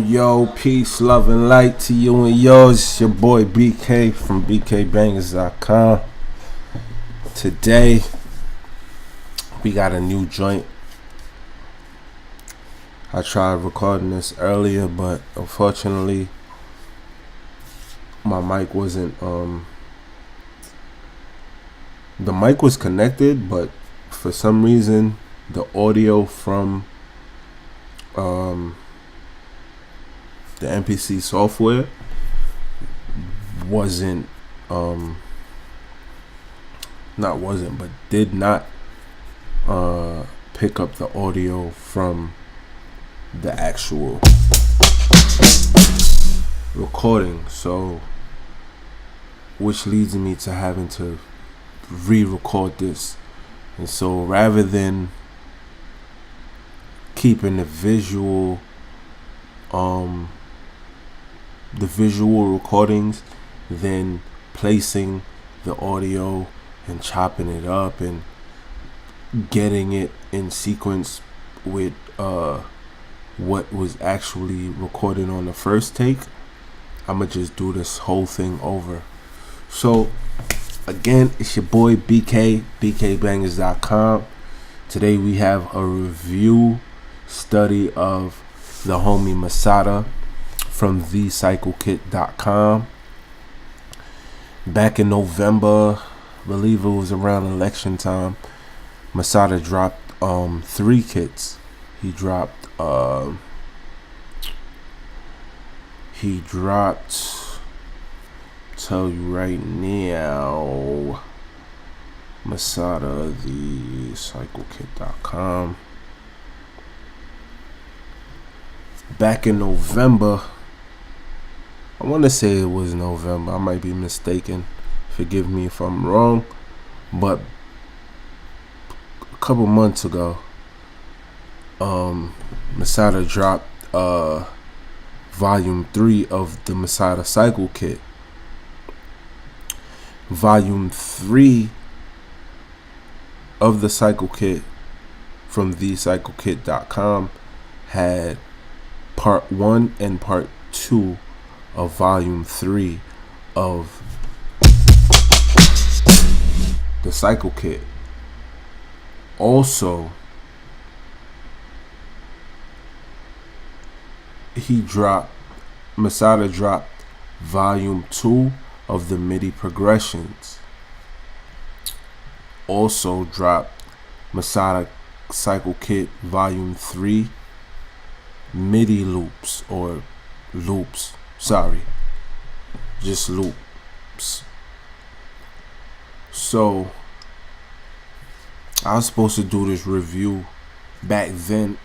Yo, peace, love, and light to you and yours. It's your boy BK from bkbangers.com. Today, we got a new joint. I tried recording this earlier, but unfortunately, my mic wasn't, the mic was connected, but for some reason, the audio from, the MPC software did not pick up the audio from the actual recording, so which leads me to having to re-record this. And so rather than keeping the visual recordings, then placing the audio and chopping it up and getting it in sequence with what was actually recorded on the first take, I'ma just do this whole thing over. So again, it's your boy BK, bkbangers.com. Today we have a review study of the homie Masada from thecyclekit.com. Back in November, I believe it was around election time, Masada dropped 3 kits. He dropped tell you right now, Masada, thecyclekit.com. Back in November, I want to say it was November, I might be mistaken, forgive me if I'm wrong, but a couple months ago, Masada dropped volume 3 of the Masada Cycle Kit. Volume 3 of the Cycle Kit from thecyclekit.com had part 1 and part 2 of volume 3 of the Cycle Kit. Also, Masada dropped volume 2 of the MIDI progressions. Also dropped Masada Cycle Kit volume 3 MIDI loops, just loops. So I was supposed to do this review back then,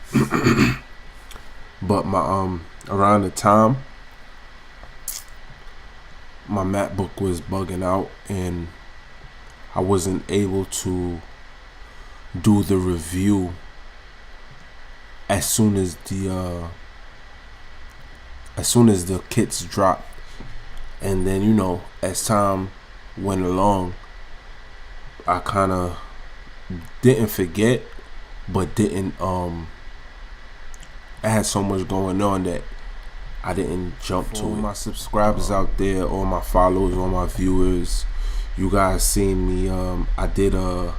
but my around the time my MacBook was bugging out and I wasn't able to do the review as soon as the kits dropped. And then, you know, as time went along, I kind of didn't forget, but didn't I had so much going on that I didn't jump to it. All my subscribers out there, all my followers, all my viewers, you guys seen me. I did a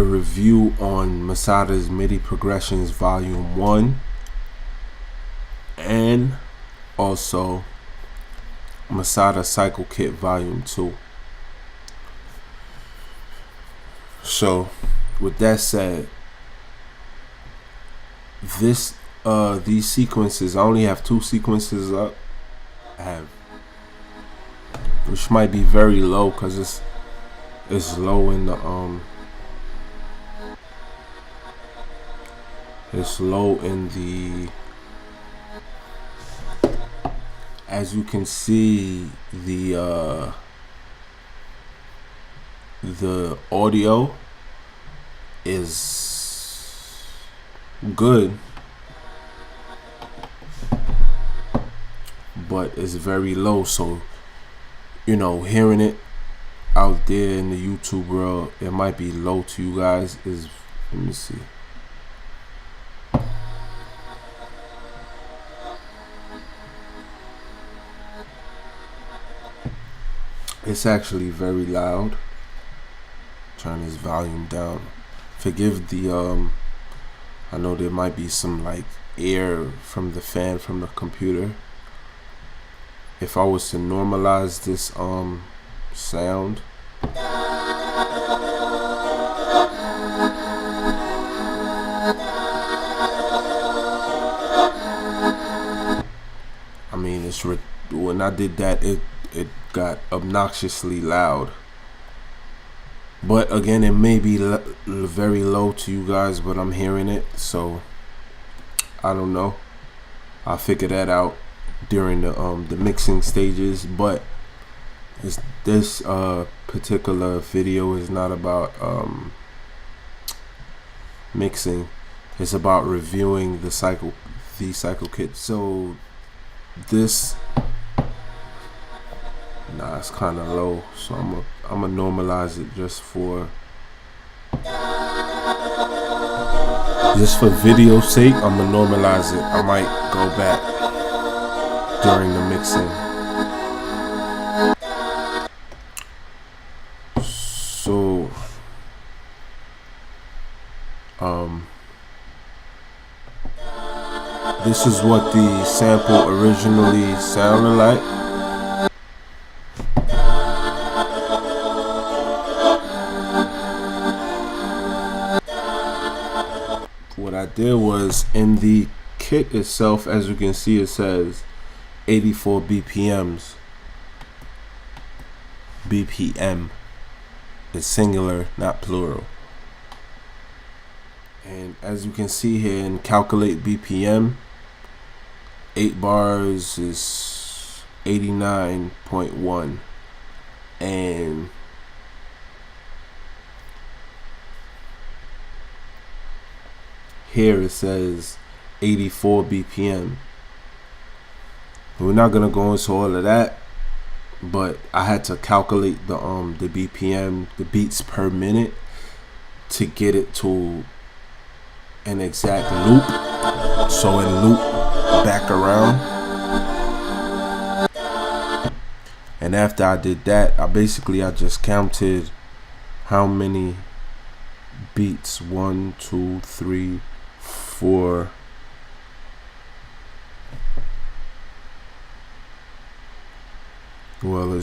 review on Masada's MIDI Progressions Volume 1 and also Masada Cycle Kit Volume 2. So with that said, this these sequences, I only have 2 sequences up. I have, which might be very low because it's low in the it's low in the, as you can see, the audio is good, but it's very low. So, you know, hearing it out there in the YouTube world, it might be low to you guys. Let me see. It's actually very loud. Turn this volume down. Forgive the I know there might be some like air from the fan from the computer. If I was to normalize this sound, I mean, when I did that, it got obnoxiously loud. But again, it may be very low to you guys, but I'm hearing it, so I don't know. I'll figure that out during the mixing stages. But this particular video is not about mixing. It's about reviewing the cycle kit. So this, nah, it's kind of low, so I'm gonna normalize it just for video sake. I'm gonna normalize it. I might go back during the mixing. So this is what the sample originally sounded like. What I did was, in the kit itself, as you can see, it says 84 BPMs. BPM is singular, not plural. And as you can see here in calculate BPM, 8 bars is 89.1, and here it says 84 BPM. We're not gonna go into all of that, but I had to calculate the BPM, the beats per minute, to get it to an exact loop, so it loop back around. And after I did that, I just counted how many beats. 1, 2, 3, 4. Well,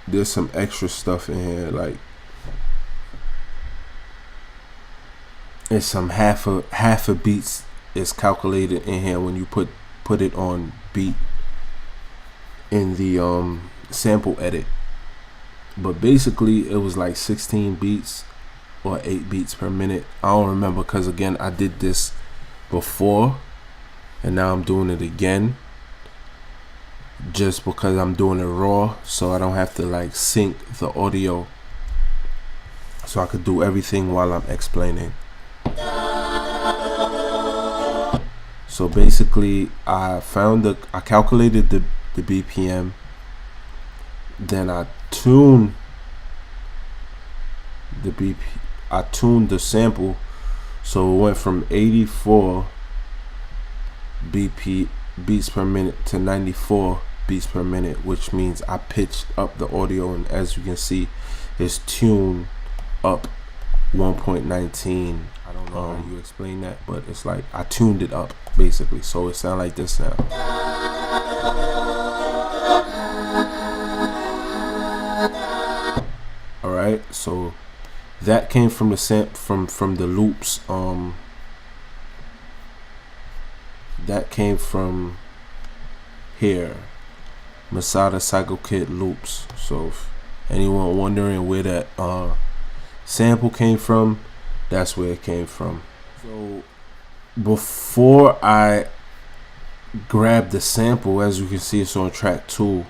there's some extra stuff in here, like it's some half a beats is calculated in here when you put it on beat in the sample edit. But basically it was like 16 beats or 8 beats per minute. I don't remember, because again, I did this before and now I'm doing it again, just because I'm doing it raw, so I don't have to like sync the audio, so I could do everything while I'm explaining. So basically I calculated the BPM, then I tuned the sample, so it went from 84 beats per minute to 94 beats per minute, which means I pitched up the audio, and as you can see, it's tuned up 1.19. I don't know how you explain that, but it's like I tuned it up basically, so it sounds like this now. All right, so that came from the from the loops that came from here, Masada Cycle Kit loops. So if anyone wondering where that sample came from, that's where it came from. So before I grab the sample, as you can see, it's on track 2.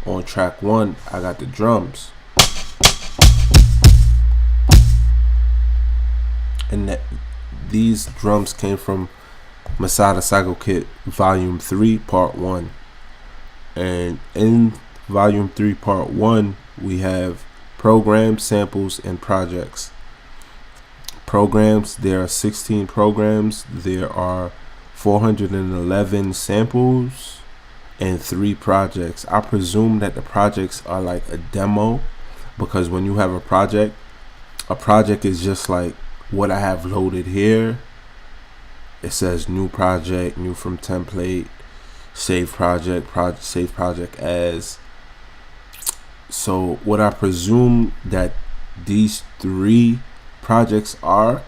On track 1, I got the drums, and these drums came from Masada Cycle Kit Volume 3 Part 1. And in Volume 3 Part 1, we have programs, samples, and projects. Programs, there are 16 programs, there are 411 samples, and 3 projects. I presume that the projects are like a demo, because when you have a project is just like what I have loaded here. It says new project, new from template, save project, save project as. So what I presume that these 3 projects are,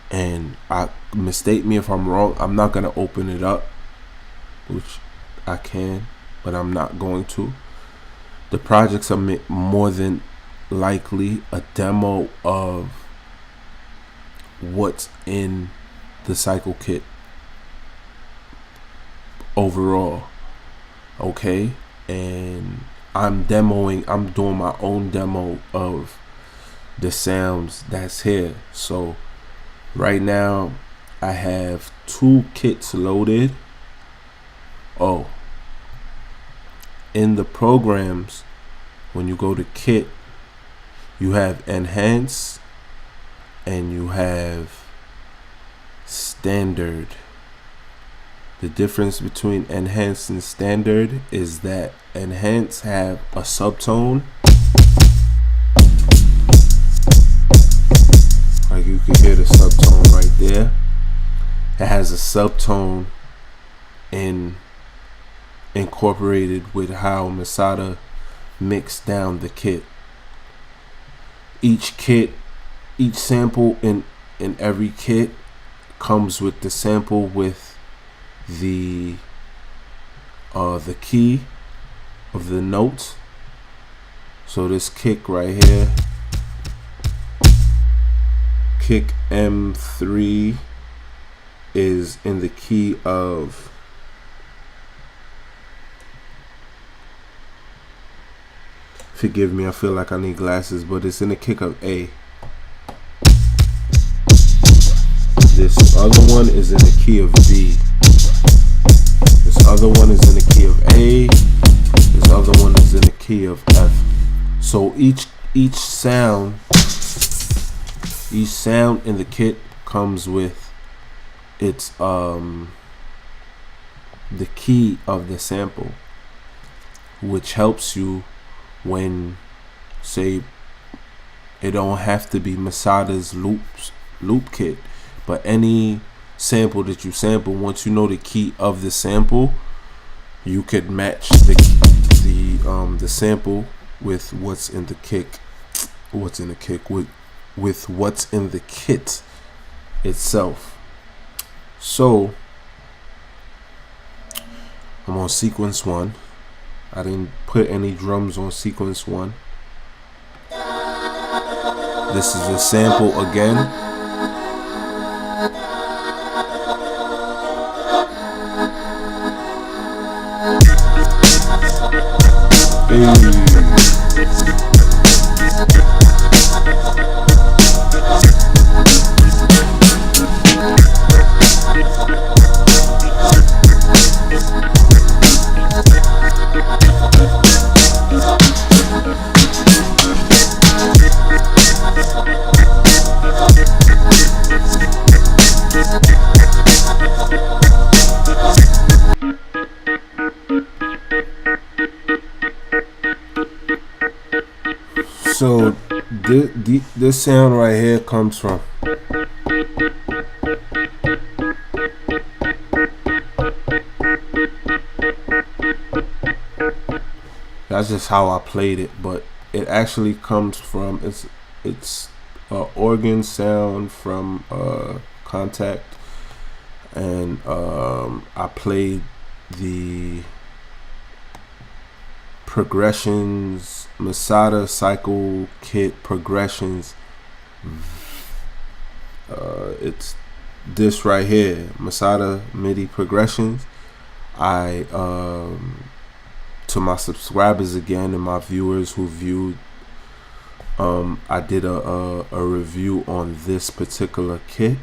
and I mistake me if I'm wrong, I'm not gonna open it up, which I can, but I'm not going to. The projects are more than likely a demo of what's in the cycle kit overall, okay? And I'm doing my own demo of the sounds that's here. So right now I have 2 kits loaded. Oh, in the programs, when you go to kit, you have enhance and you have standard. The difference between enhance and standard is that enhance have a subtone, like you can hear the subtone right there. It has a subtone incorporated with how Masada mixed down the kit. Each sample in every kit comes with the sample with the key of the notes. So this kick right here, kick M3, is in the key of forgive me, I feel like I need glasses, but it's in the kick of A. This other one is in the key of B. This other one is in the key of A. This other one is in the key of F. So each sound in the kit comes with its the key of the sample, which helps you when, say, it don't have to be Masada's loop kit, but any sample that you sample, once you know the key of the sample, you could match the sample with what's in the kick, with what's in the kit itself. So I'm on sequence 1. I didn't put any drums on sequence 1. This is a sample again. So this sound right here comes from that's just how I played it, but it actually comes from it's organ sound from Contact. and I played the progressions, Masada Cycle Kit progressions. It's this right here, Masada MIDI progressions. I to my subscribers again and my viewers who viewed, I did a review on this particular kit,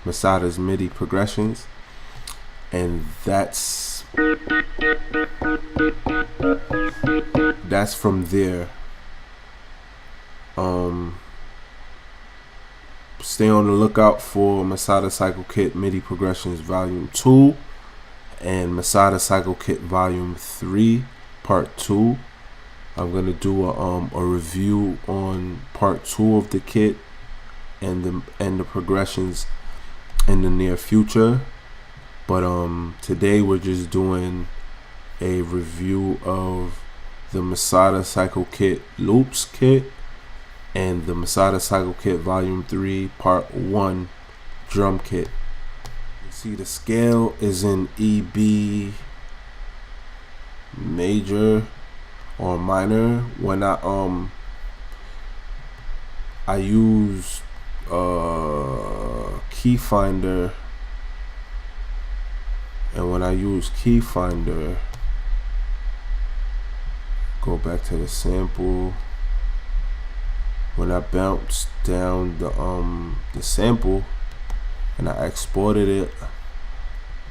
Masada's MIDI progressions, and that's from there. Stay on the lookout for Masada Cycle Kit MIDI Progressions Volume 2 and Masada Cycle Kit Volume 3 Part 2. I'm gonna do a review on Part 2 of the kit and the progressions in the near future. But today we're just doing a review of the Masada Cycle Kit Loops kit and the Masada Cycle Kit Volume 3 Part 1 drum kit. You see the scale is in EB major or minor. When I use key finder, and when I use key finder, go back to the sample. When I bounce down the sample and I exported it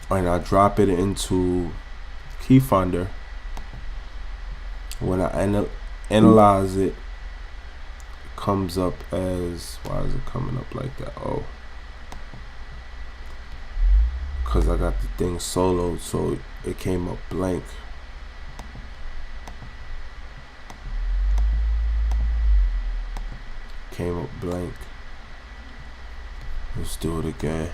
and I drop it into key finder, when I analyze it, it comes up as, why is it coming up like that? Oh, because I got the thing soloed, so it came up blank. Came up blank. Let's do it again.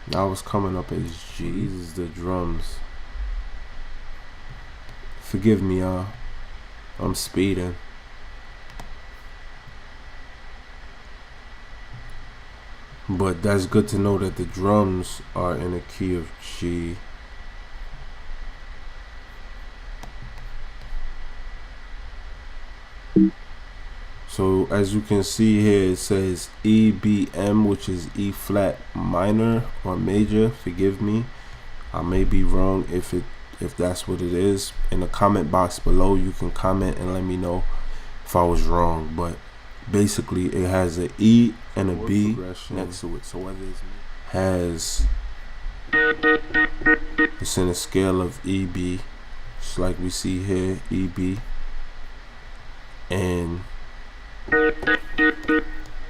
Now it's coming up as G. These is the drums. Forgive me, y'all. I'm speeding. But that's good to know that the drums are in a key of G. So as you can see here, it says EBM, which is E flat minor or major. Forgive me, I may be wrong. If that's what it is, in the comment box below you can comment and let me know if I was wrong. But basically it has an E and a B next to it, so whether it's in a scale of EB, just like we see here, EB, and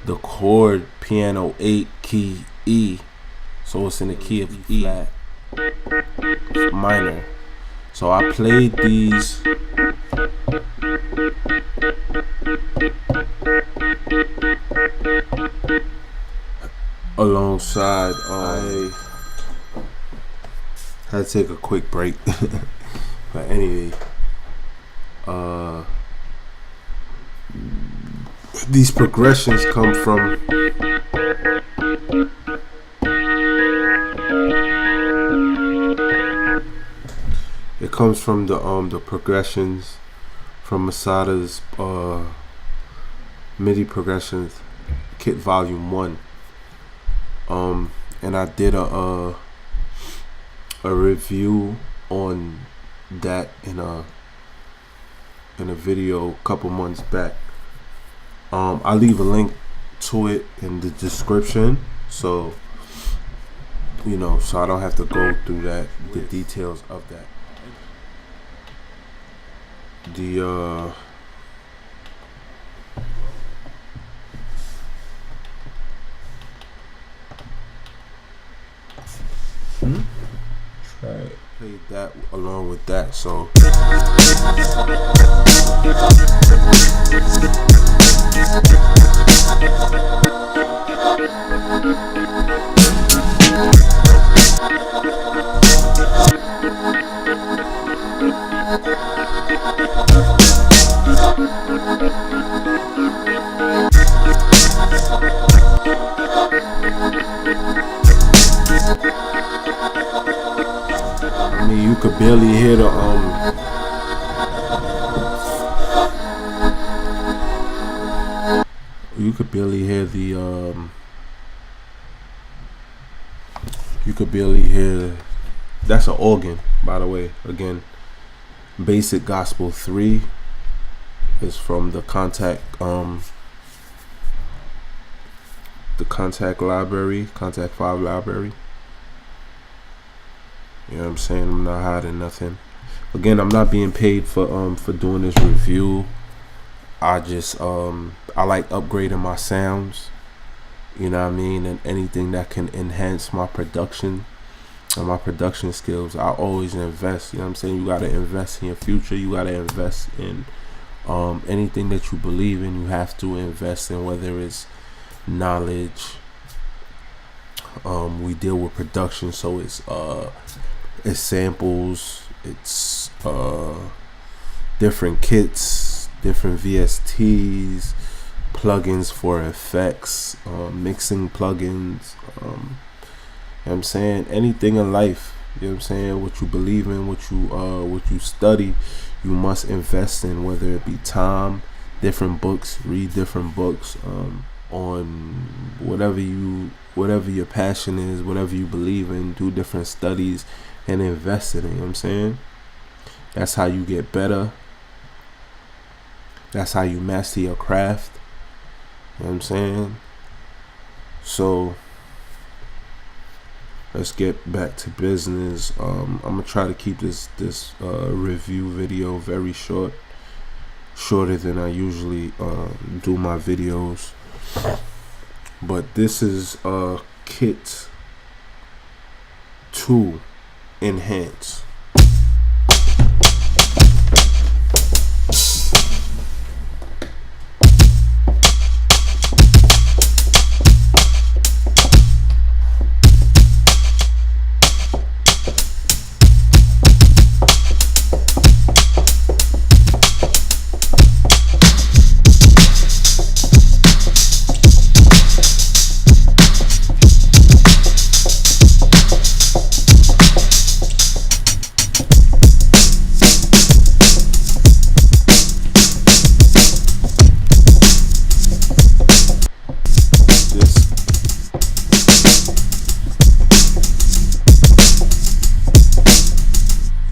the chord piano 8 key E, so it's in the key of E flat minor. So I played these alongside. I had to take a quick break, but anyway, these progressions come from the progressions from Masada's MIDI progressions kit volume 1. And I did a review on that in a video a couple months back. I'll leave a link to it in the description, so you know, so I don't have to go through the details of that. Played that along with that, so I mean, you could barely hear the you could barely hear you could barely hear. That's an organ, by the way. Again, Basic Gospel 3 is from the Contact library, Contact 5 library. You know what I'm saying? I'm not hiding nothing. Again, I'm not being paid for doing this review. I just I like upgrading my sounds. You know what I mean? And anything that can enhance my production and my production skills, I always invest. You know what I'm saying? You gotta invest in your future. You gotta invest in anything that you believe in. You have to invest in, whether it's knowledge. We deal with production, so it's samples, it's different kits, different VSTs, plugins for effects, mixing plugins, you know what I'm saying, anything in life, you know what I'm saying, what you believe in, what you study, you must invest in, whether it be time, different books, read different books, on whatever your passion is, whatever you believe in, do different studies and invest in it, you know what I'm saying? That's how you get better. That's how you master your craft. You know what I'm saying? So let's get back to business. I'm gonna try to keep this review video very short, shorter than I usually do my videos. But this is kit 2 enhance.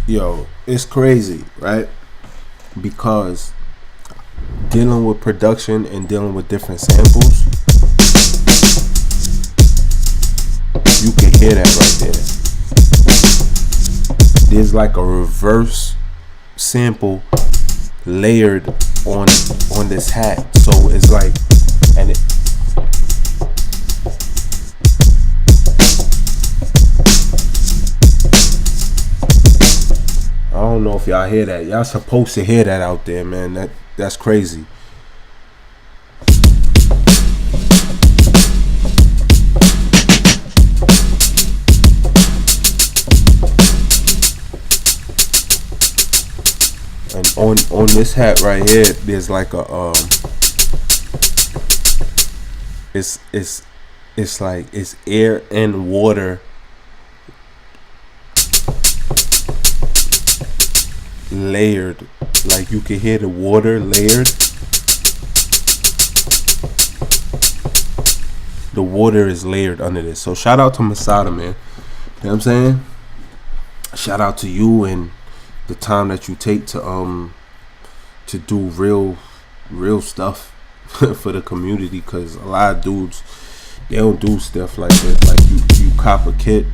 Yo, it's crazy, right? Because dealing with production and dealing with different samples, you can hear that right there. There's like a reverse sample layered on this hat, so it's like, and it, I don't know if y'all hear that. Y'all supposed to hear that out there, man. That's crazy. And on this hat right here, there's like a it's like it's air and water layered, like you can hear the water layered. The water is layered under this. So shout out to Masada, man. You know what I'm saying? Shout out to you and the time that you take to do real stuff for the community, because a lot of dudes, they don't do stuff like this. Like you cop a kit,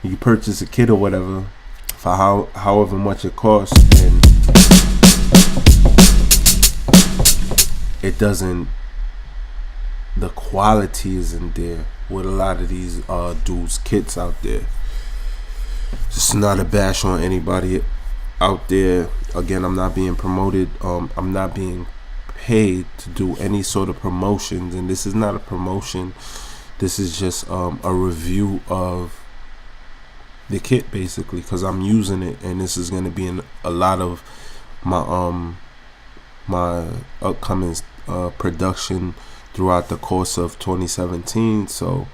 you purchase a kit or whatever for however much it costs, and it doesn't, the quality isn't there with a lot of these dudes kits out there. It's not a bash on anybody out there. Again, I'm not being promoted, I'm not being paid to do any sort of promotions, and this is not a promotion. This is just a review of the kit, basically, because I'm using it, and this is going to be in a lot of my upcoming production throughout the course of 2017. So,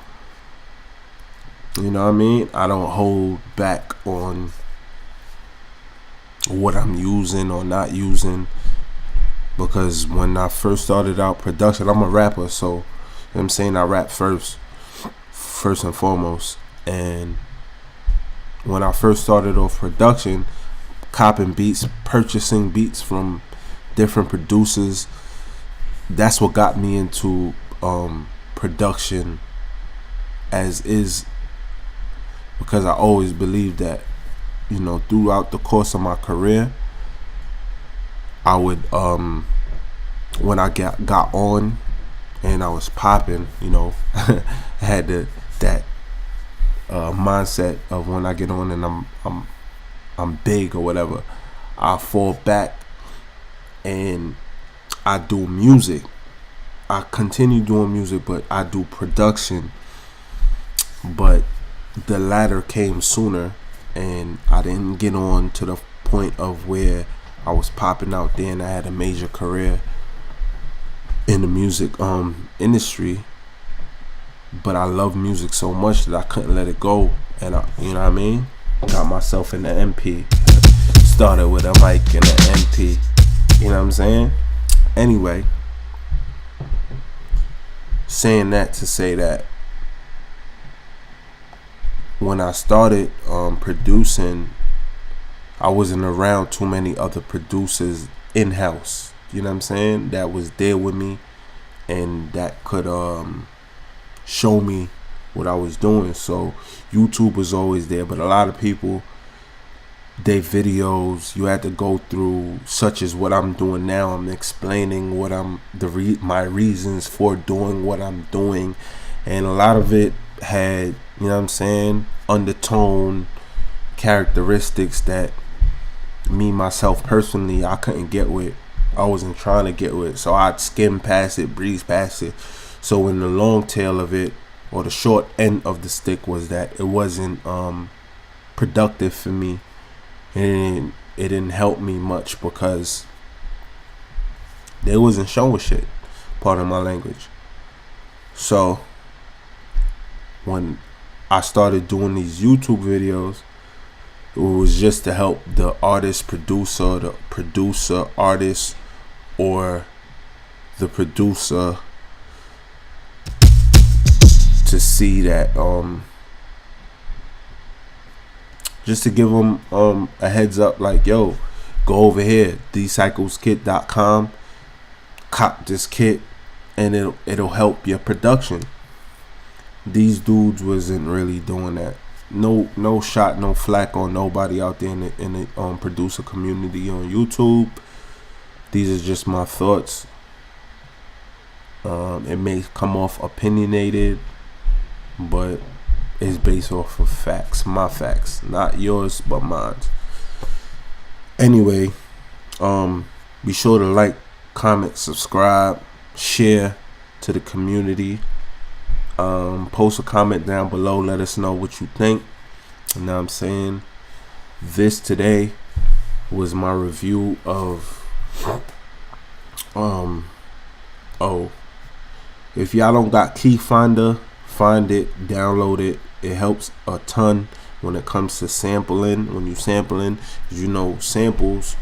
you know what I mean? I don't hold back on what I'm using or not using, because when I first started out production, I'm a rapper, so you know what I'm saying, I rap first and foremost. And when I first started off production, copping beats, purchasing beats from different producers, that's what got me into production as is, because I always believed that, you know, throughout the course of my career, I would when I got on and I was popping, you know, I had that mindset of when I get on and I'm big or whatever, I fall back and I do music. I continue doing music, but I do production. But the latter came sooner, and I didn't get on to the point of where I was popping out there and I had a major career in the music industry. But I love music so much that I couldn't let it go, and you know what I mean, got myself in the MP, started with a mic and an MP, you know what I'm saying. Anyway, saying that to say that when I started producing, I wasn't around too many other producers in-house, you know what I'm saying, that was there with me and that could show me what I was doing. So YouTube was always there, but a lot of people, their videos you had to go through, such as what I'm doing now. I'm explaining what my reasons for doing what I'm doing, and a lot of it had, you know what I'm saying, undertone characteristics that me myself personally I couldn't get with. I wasn't trying to get with, so I'd skim past it, breeze past it. So in the long tail of it, or the short end of the stick, was that it wasn't productive for me, and it didn't help me much because they wasn't showing shit, pardon my language. So when I started doing these YouTube videos, it was just to help the artist, producer, artist, or the producer to see that, just to give them a heads up, like, yo, go over here, thecycleskit.com, cop this kit, and it'll help your production. These dudes wasn't really doing that. No shot, no flack on nobody out there in the producer community on YouTube. These are just my thoughts. It may come off opinionated, but it's based off of facts, my facts, not yours but mine. Anyway, be sure to like, comment, subscribe, share to the community. Post a comment down below, let us know what you think. You know what I'm saying? This today was my review of if y'all don't got Key Finder, find it, download it. It helps a ton when it comes to sampling. When you sampling, you know, samples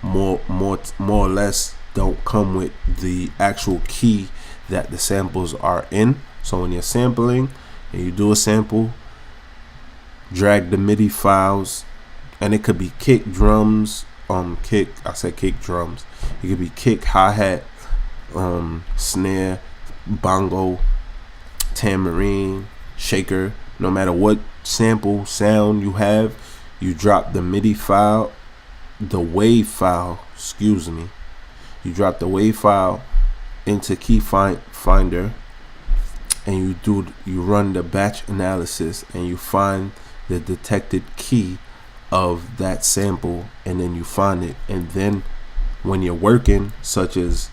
more or less don't come with the actual key that the samples are in. So when you're sampling and you do a sample, drag the MIDI files, and it could be kick drums, kick drums. It could be kick, hi-hat, snare, bongo, tambourine, shaker. No matter what sample sound you have, you drop the MIDI file, the wave file, you drop the wave file into Key Finder, and you run the batch analysis, and you find the detected key of that sample, and then you find it. And then when you're working, such as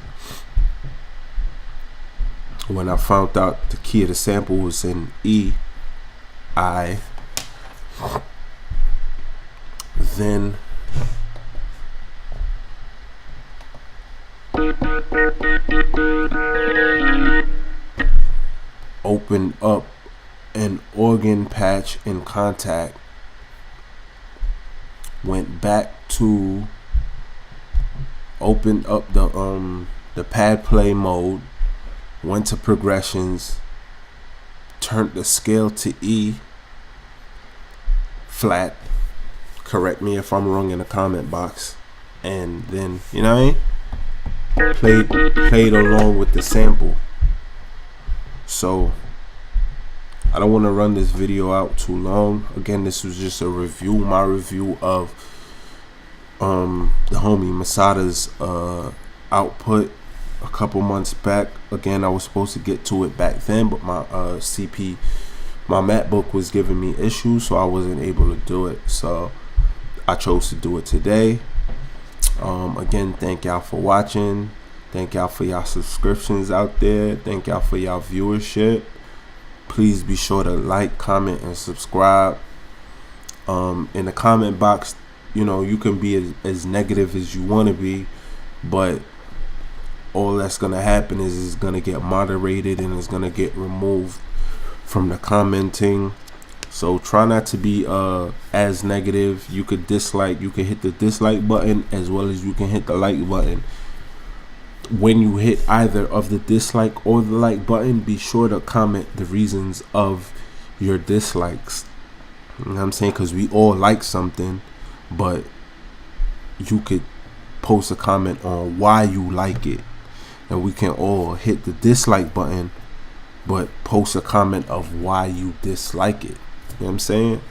when I found out the key of the sample was in E, I then opened up an organ patch in Contact, went back to open up the pad play mode, went to progressions, turned the scale to E flat. Correct me if I'm wrong in the comment box. And then, you know what I mean? Played along with the sample. So I don't want to run this video out too long. Again, this was just a review, my review of the homie Masada's output a couple months back. Again, I was supposed to get to it back then, but my my MacBook was giving me issues, so I wasn't able to do it. So I chose to do it today. Again, thank y'all for watching. Thank y'all for y'all subscriptions out there. Thank y'all for y'all viewership. Please be sure to like, comment, and subscribe. In the comment box, you know, you can be as negative as you want to be, but all that's going to happen is it's going to get moderated and it's going to get removed from the commenting. So try not to be as negative. You could dislike, you can hit the dislike button as well as you can hit the like button. When you hit either of the dislike or the like button, be sure to comment the reasons of your dislikes. You know what I'm saying? Because we all like something, but you could post a comment on why you like it, and we can all hit the dislike button but post a comment of why you dislike it. You know what I'm saying?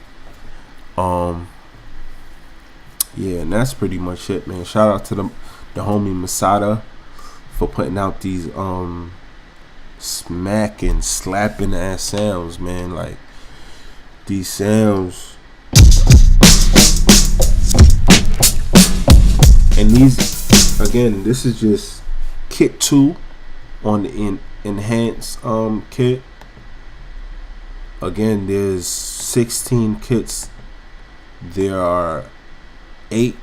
Yeah, and that's pretty much it, man. Shout out to the homie Masada for putting out these smacking, slapping ass sounds, man. Like these sounds. And these, again, this is just kit 2 on the enhanced kit. Again, there's 16 kits. There are 8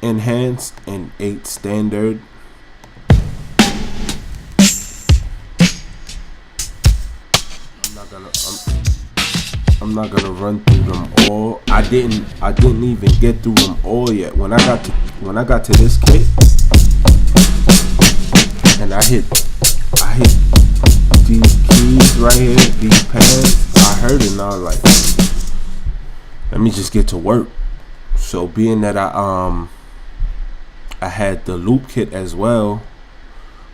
enhanced and 8 standard. I'm not gonna run through them all. I didn't even get through them all yet. When I got to this kit and I hit these keys right here, these pads, I heard it and I was like, let me just get to work. So being that I had the loop kit as well,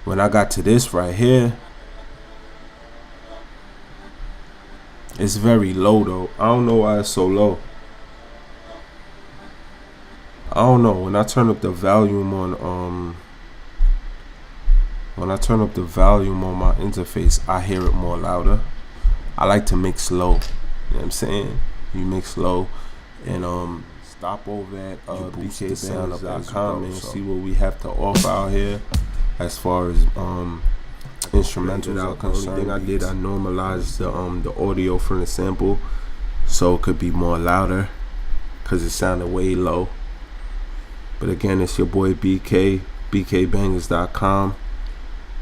when I got to this right here, it's very low though. I don't know why it's so low. I don't know. When I turn up the volume on my interface, I hear it more louder. I like to mix low. You know what I'm saying? You mix low and stop over at bkbangs.com and see what we have to offer out here as far as instrumentals are concerned. The only thing I did, I normalized the audio from the sample so it could be more louder because it sounded way low. But again, it's your boy BK, bkbangers.com.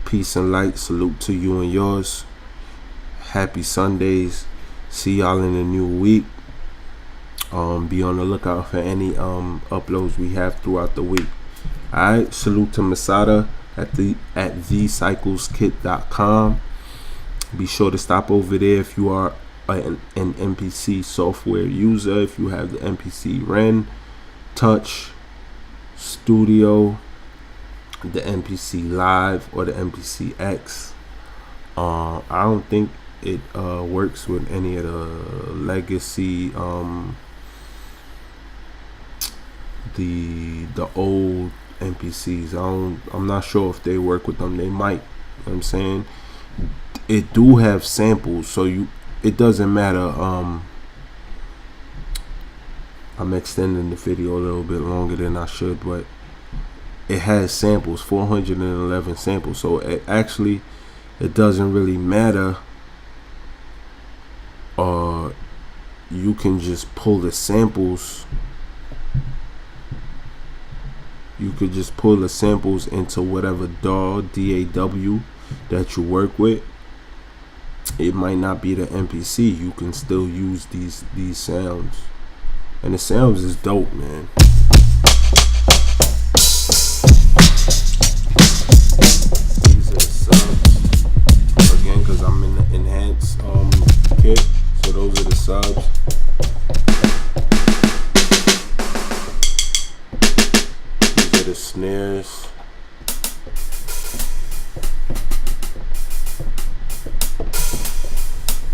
Peace and light. Salute to you and yours. Happy Sundays. See y'all in the new week. Be on the lookout for any uploads we have throughout the week. Alright, salute to Masada at thecycleskit.com. Be sure to stop over there if you are an MPC software user. If you have the MPC Ren, Touch, Studio, the MPC Live, or the MPC X. I don't think it works with any of the legacy the old MPCs. I'm not sure if they work with them. They might. You know what I'm saying? It do have samples, so it doesn't matter. I'm extending the video a little bit longer than I should, but it has samples, 411 samples. So it actually, it doesn't really matter. You can just pull the samples. You could just pull the samples into whatever DAW, DAW that you work with. It might not be the MPC. You can still use these sounds, and the sounds is dope, man. These are the subs again, because I'm in the enhanced kit. So those are the subs. These are the snares.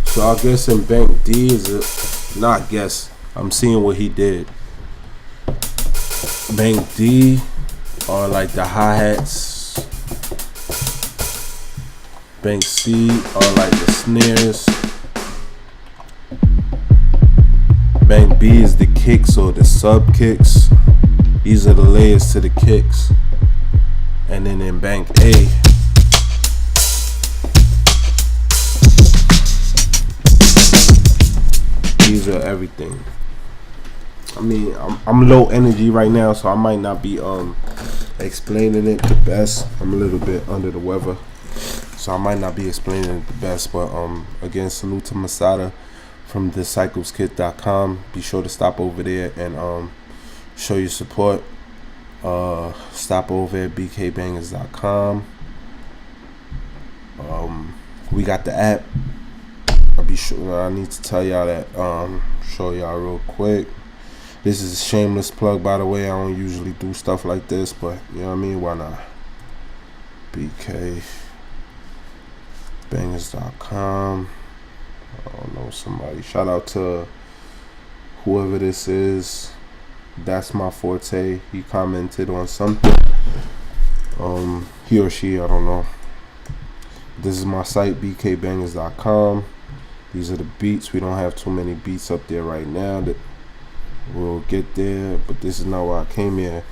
So I guess in Bank D not guess. I'm seeing what he did. Bank D are like the hi-hats. Bank C are like the snares. Bank B is the kicks or the sub kicks. These are the layers to the kicks. And then in Bank A, these are everything. I mean, I'm low energy right now, so I might not be explaining it the best. I'm a little bit under the weather, so I might not be explaining it the best. But again, salute to Masada from thecycleskit.com. Be sure to stop over there and show your support. Stop over at bkbangers.com. We got the app. I'll be sure. I need to tell y'all that. Show y'all real quick. This is a shameless plug, by the way. I don't usually do stuff like this, but you know what I mean? Why not? bkbangers.com. I don't know, somebody. Shout out to whoever this is. That's my forte. He commented on something. He or she, I don't know. This is my site, bkbangers.com. These are the beats. We don't have too many beats up there right now. That we'll get there, but this is not why I came here.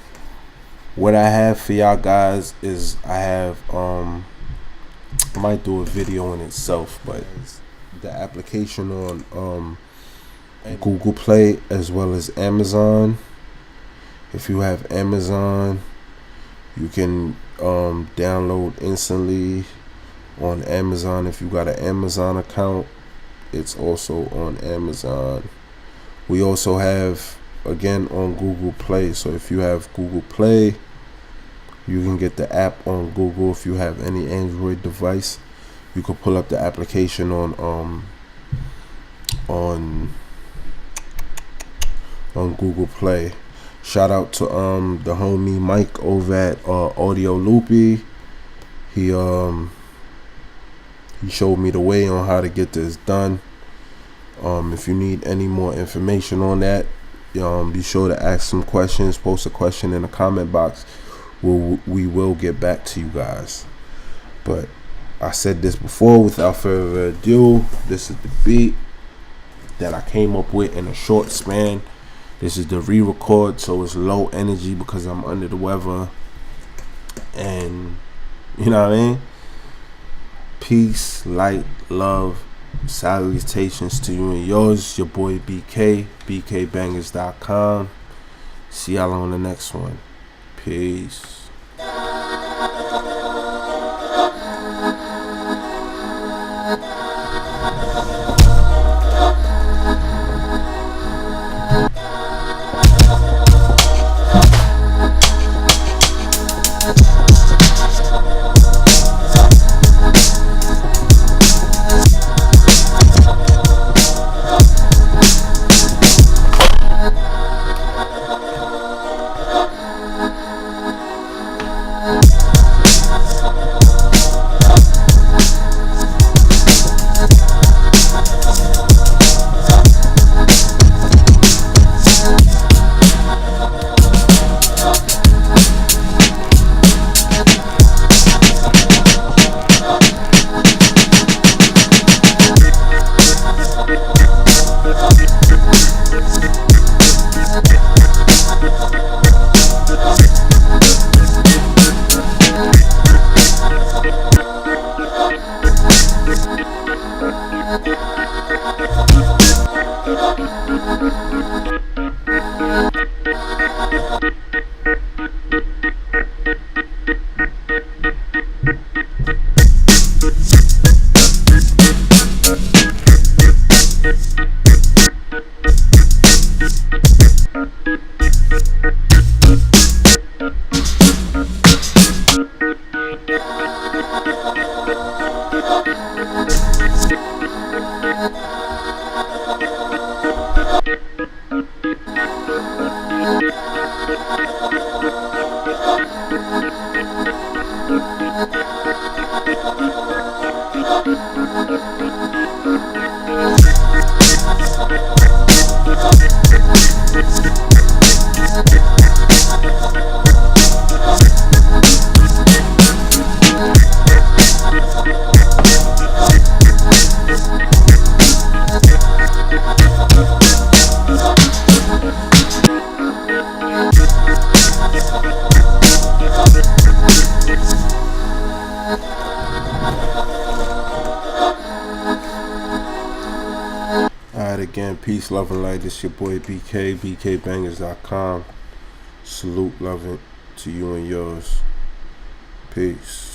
What I have for y'all guys is I might do a video in itself, but the application on Google Play as well as Amazon. If you have Amazon, you can download instantly on Amazon. If you got an Amazon account, it's also on Amazon. We also have, again, on Google Play. So if you have Google Play, you can get the app on Google. If you have any Android device, you can pull up the application on Google Play. Shout out to the homie Mike over at Audio Loopy. He showed me the way on how to get this done. If you need any more information on that, be sure to ask some questions. Post a question in the comment box. We will get back to you guys. But I said this before. Without further ado, this is the beat that I came up with in a short span. This is the re-record, so it's low energy because I'm under the weather. And you know what I mean? Peace, light, love, salutations to you and yours. Your boy BK, bkbangers.com. See y'all on the next one. Peace. Alright, again, peace, love, and light. This your boy BK, bkbangers.com. Salute, loving to you and yours. Peace.